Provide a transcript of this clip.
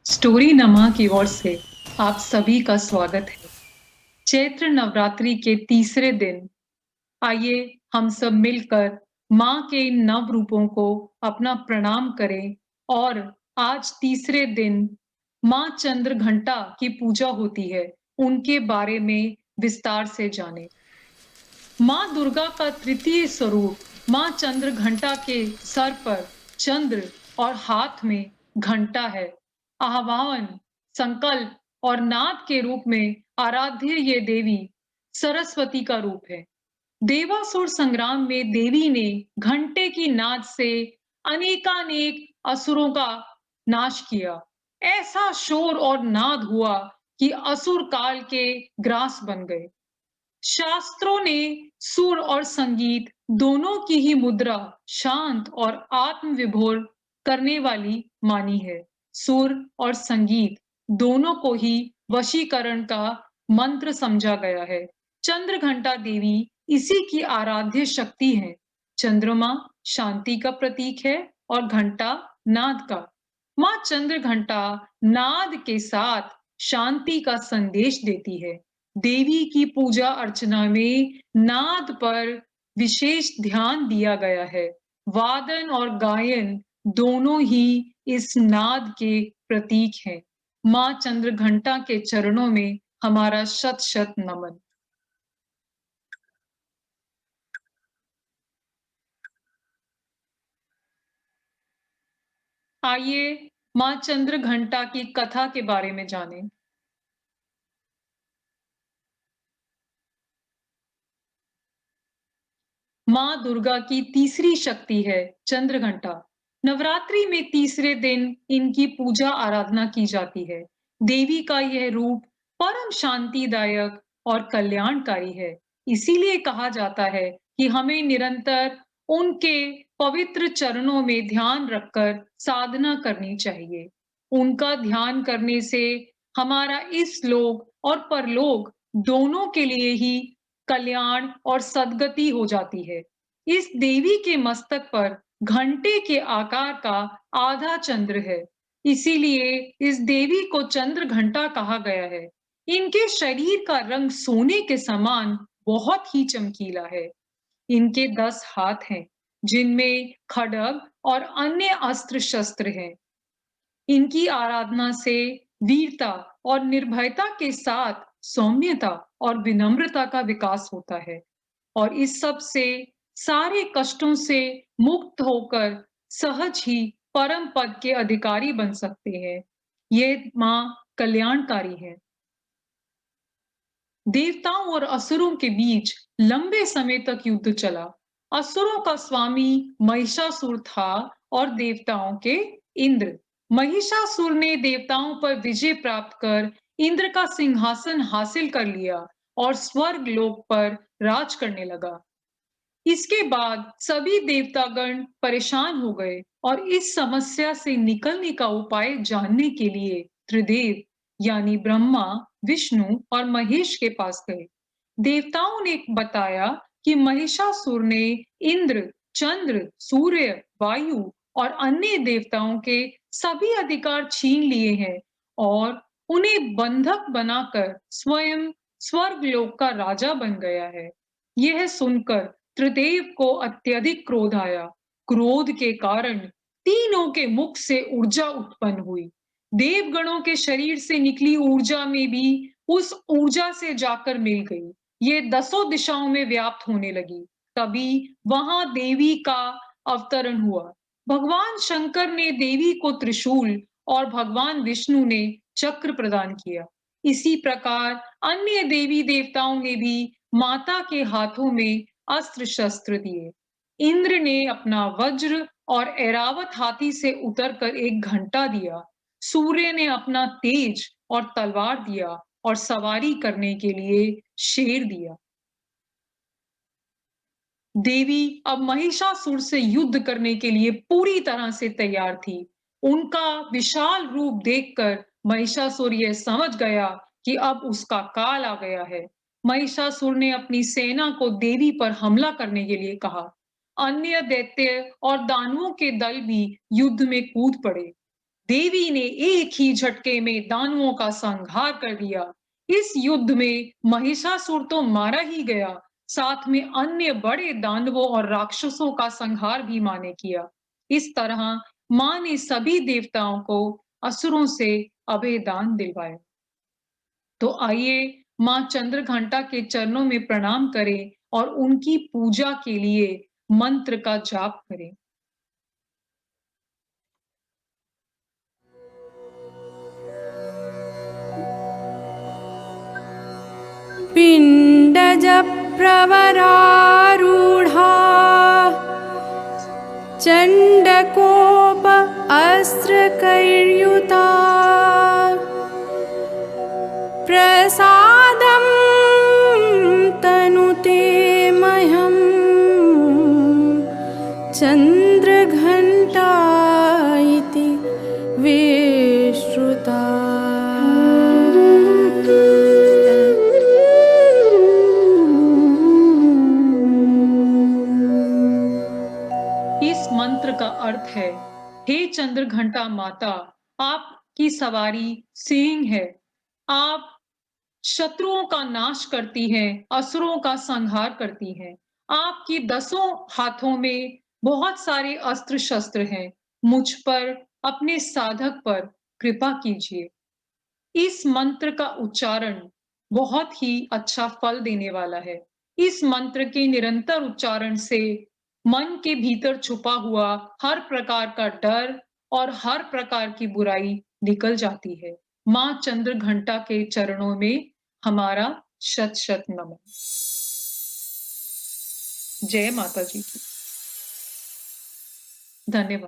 Story नमा की ओर से आप सभी का स्वागत है। चैत्र नवरात्रि के तीसरे दिन आइए हम सब मिलकर माँ के इन नव रूपों को अपना प्रणाम करें और आज तीसरे दिन माँ चंद्र घंटा की पूजा होती है, उनके बारे में विस्तार से जानें। माँ दुर्गा का तृतीय स्वरूप माँ चंद्र घंटा के सर पर चंद्र और हाथ में घंटा है। आह्वान, संकल्प और नाद के रूप में आराध्य ये देवी सरस्वती का रूप है। देवासुर संग्राम में देवी ने घंटे की नाद से अनेकानेक असुरों का नाश किया। ऐसा शोर और नाद हुआ कि असुर काल के ग्रास बन गए। शास्त्रों ने सुर और संगीत दोनों की ही मुद्रा शांत और आत्मविभोर करने वाली मानी है। सुर और संगीत दोनों को ही वशीकरण का मंत्र समझा गया है। चंद्र घंटा देवी इसी की आराध्य शक्ति है। चंद्रमा शांति का प्रतीक है और घंटा नाद का। माँ चंद्र घंटा नाद के साथ शांति का संदेश देती है। देवी की पूजा अर्चना में नाद पर विशेष ध्यान दिया गया है। वादन और गायन दोनों ही इस नाद के प्रतीक हैं। माँ चंद्र घंटा के चरणों में हमारा शत शत नमन। आइए माँ चंद्र घंटा की कथा के बारे में जानें। माँ दुर्गा की तीसरी शक्ति है चंद्र घंटा। नवरात्रि में तीसरे दिन इनकी पूजा आराधना की जाती है। देवी का यह रूप परम शांतिदायक और कल्याणकारी है। इसीलिए कहा जाता है कि हमें निरंतर उनके पवित्र चरणों में ध्यान रखकर साधना करनी चाहिए। उनका ध्यान करने से हमारा इस लोक और परलोक दोनों के लिए ही कल्याण और सद्गति हो जाती है। इस देवी के मस्तक पर घंटे के आकार का आधा चंद्र है। इसीलिए इस देवी को चंद्र घंटा कहा गया है। इनके शरीर का रंग सोने के समान बहुत ही चमकीला है। इनके 10 हाथ हैं, जिनमें खड्ग और अन्य अस्त्र शस्त्र हैं। इनकी आराधना से वीरता और निर्भयता के साथ सौम्यता और विनम्रता का विकास होता है और इस सब से सारे कष्टों से मुक्त होकर सहज ही परम पद के अधिकारी बन सकते हैं। ये माँ कल्याणकारी है। देवताओं और असुरों के बीच लंबे समय तक युद्ध चला। असुरों का स्वामी महिषासुर था और देवताओं के इंद्र। महिषासुर ने देवताओं पर विजय प्राप्त कर इंद्र का सिंहासन हासिल कर लिया और स्वर्ग लोक पर राज करने लगा। इसके बाद सभी देवतागण परेशान हो गए और इस समस्या से निकलने का उपाय जानने के लिए त्रिदेव यानी ब्रह्मा, विष्णु और महेश के पास गए। देवताओं ने बताया कि महिषासुर ने इंद्र, चंद्र, सूर्य, वायु और अन्य देवताओं के सभी अधिकार छीन लिए हैं और उन्हें बंधक बनाकर स्वयं स्वर्गलोक का राजा बन गया है। यह सुनकर त्रिदेव को अत्यधिक क्रोध आया। क्रोध के कारण तीनों के मुख से ऊर्जा उत्पन्न हुई। देवगणों के शरीर से निकली ऊर्जा में भी उस ऊर्जा से जाकर मिल गई। ये दसों दिशाओं में व्याप्त होने लगी। तभी वहां देवी का अवतरण हुआ। भगवान शंकर ने देवी को त्रिशूल और भगवान विष्णु ने चक्र प्रदान किया। इसी प्रकार अन्य देवी देवताओं ने भी माता के हाथों में अस्त्र शस्त्र दिए। इंद्र ने अपना वज्र और ऐरावत हाथी से उतरकर एक घंटा दिया। सूर्य ने अपना तेज और तलवार दिया और सवारी करने के लिए शेर दिया। देवी अब महिषासुर से युद्ध करने के लिए पूरी तरह से तैयार थी। उनका विशाल रूप देखकर महिषासुर यह समझ गया कि अब उसका काल आ गया है। महिषासुर ने अपनी सेना को देवी पर हमला करने के लिए कहा। अन्य दैत्य और दानवों के दल भी युद्ध में कूद पड़े। देवी ने एक ही झटके में दानवों का संहार कर दिया। इस युद्ध में महिषासुर तो मारा ही गया, साथ में अन्य बड़े दानवों और राक्षसों का संहार भी माँ ने किया। इस तरह माँ ने सभी देवताओं को असुरों से अभय दान दिलवाया। तो आइए माँ चंद्रघंटा के चरणों में प्रणाम करें और उनकी पूजा के लिए मंत्र का जाप करें। पिण्डज प्रवरारूढा चण्डकोप अस्त्रकैर्युता प्रसादं तनुते मह्यं चन्द्रघण्टा इति विश्रुता। इस मंत्र का अर्थ है, हे चंद्रघंटा माता, आपकी सवारी सिंह है। आप शत्रुओं का नाश करती हैं, असुरों का संहार करती हैं। आपकी 10 हाथों में बहुत सारे अस्त्र शस्त्र हैं। मुझ पर, अपने साधक पर कृपा कीजिए। इस मंत्र का उच्चारण बहुत ही अच्छा फल देने वाला है। इस मंत्र के निरंतर उच्चारण से मन के भीतर छुपा हुआ हर प्रकार का डर और हर प्रकार की बुराई निकल जाती है। माँ चंद्रघंटा के चरणों में हमारा शत शत नमन। जय माता जी की। धन्यवाद।